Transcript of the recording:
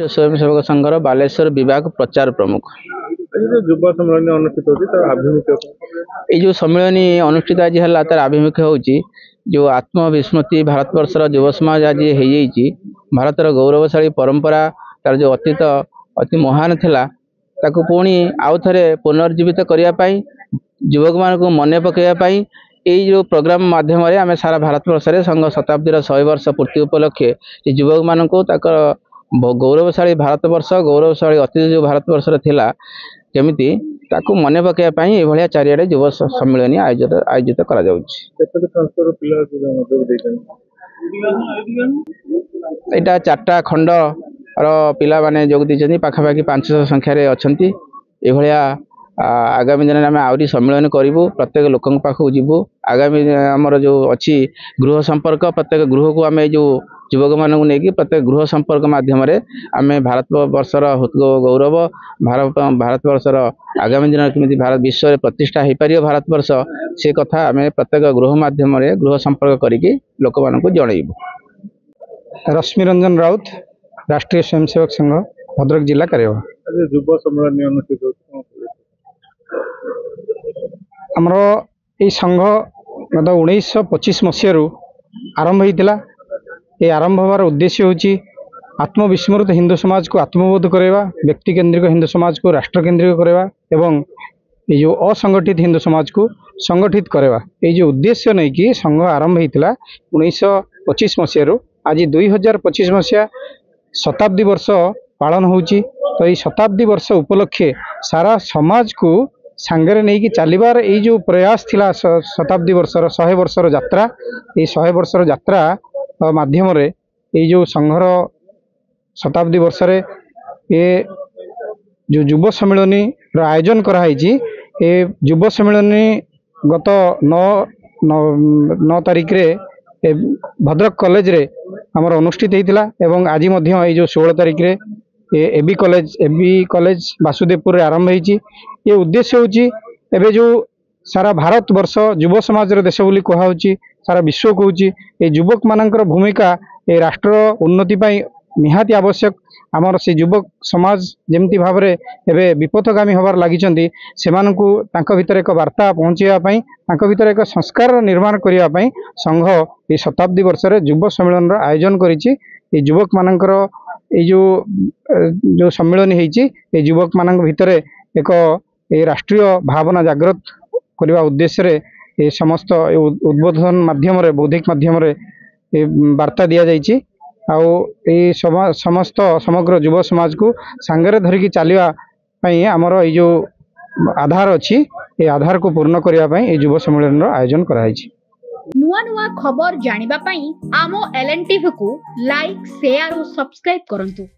स्वयंसेवक संघर बालेश्वर विभाग प्रचार प्रमुख। युवा सम्मेलन अनुष्ठित होती तार आभिमुख्य ये जो सम्मेलनी अनुष्ठित आज है तार आभिमुख्य होची जो आत्मविस्मृति भारतवर्षर युव समाज आज हो भारतर गौरवशाली परंपरा तार जो अतीत अति महान थिला ताकू पुणी आउ थे पुनर्जीवित करने युवक मान मन पकड़ाई यही जो प्रोग्राम माध्यम आम सारा भारतवर्ष संघ शताब्दीर 100 वर्ष पूर्ति उपलक्षे युवक मान गौरवशाली भारतवर्ष गौरवशाली अतीत जो भारतवर्ष थिला केमिति ताकू मन पकड़ाई ये चारिड़े युव सम्मेलन आयोजित करा एटा 4टा खंड पिला माने जोग दी पाखापाखि 500 संख्यार अच्छा आगामी दिन में आहरी सम्मेलन करूँ प्रत्येक लोक पाखक जीवु आगामी आमर जो अच्छी गृह संपर्क प्रत्येक गृह को आम जो युवक मानक नहीं प्रत्येक गृह संपर्क मध्यम आम भारतवर्षर गौरव भारतवर्षर आगामी दिन केमी भारत विश्व में प्रतिष्ठा हो पार भारतवर्ष से कथा आम प्रत्येक गृह मध्यम गृह संपर्क करके लोक मानक जनइबू। रश्मि रंजन राउत राष्ट्रीय स्वयंसेवक संघ भद्रक जिला कार्यालय युवा सम्मेलन अनुष्ठित आमर ये संघ गत 1925 मसीह आरंभ होता ये आरंभ हमार उद्देश्य होची आत्मविस्मृत हिंदू समाज को आत्मबोध करवा व्यक्ति केंद्रिक हिंदू समाज को राष्ट्र केंद्रिक करवा एवं ये जो असंगठित हिंदू समाज को संगठित करवा ये जो उद्देश्य नहीं कि संघ आरंभ होता 1925 मसीह आज 2025 मसीहा शताब्दी वर्ष पालन होची तो ये शताब्दी वर्ष उपलक्षे सारा समाज को सांगरे नहीं कि चलबार ये जो प्रयास थिला शताब्दी वर्षर 100 वर्षर यात्रा ये 100 वर्षर यात्रा माध्यम रे ये जो संघर शताब्दी वर्ष ये जो युव सम्मेलनी आयोजन कराई ये युव सम्मेलनी गत 9 तारिख रे भद्रक कॉलेज रे हमर अनुष्ठित होता एवं आज ये जो 16 तारिख रे एबी कॉलेज वासुदेवपुर आरंभ होती ये उद्देश्य होची एबे जो सारा भारत वर्ष युव समाज देश बोली कहुची सारा विश्व कहूँ ये युवक मानकर भूमिका ये राष्ट्र उन्नति पाई निहाती आवश्यक आमर से युवक समाज जमती भाव में एबे विपथगामी हबार लगी भीतर एक वार्ता पहुँचाई भीतर एक संस्कार निर्माण करने संघ ये शताब्दी वर्ष युव सम्मेलन आयोजन करिछि युवक मानकर ये जो सम्मेलन होती युवक मान भितर एक ये राष्ट्रीय भावना जागृत करने उद्देश्य ये समस्त उद्बोधन माध्यम बौद्धिक माध्यम वार्ता दि जाइए समस्त समग्र युव समाज को सांगरे धरिकी चलने आमर ये जो आधार अच्छी ये आधार को पूर्ण करने ये युव सम्मेलन आयोजन कराई। नुआ नुआ खबर जानिबा पई आमो LN TV को लाइक शेयर और सब्सक्राइब करंतु।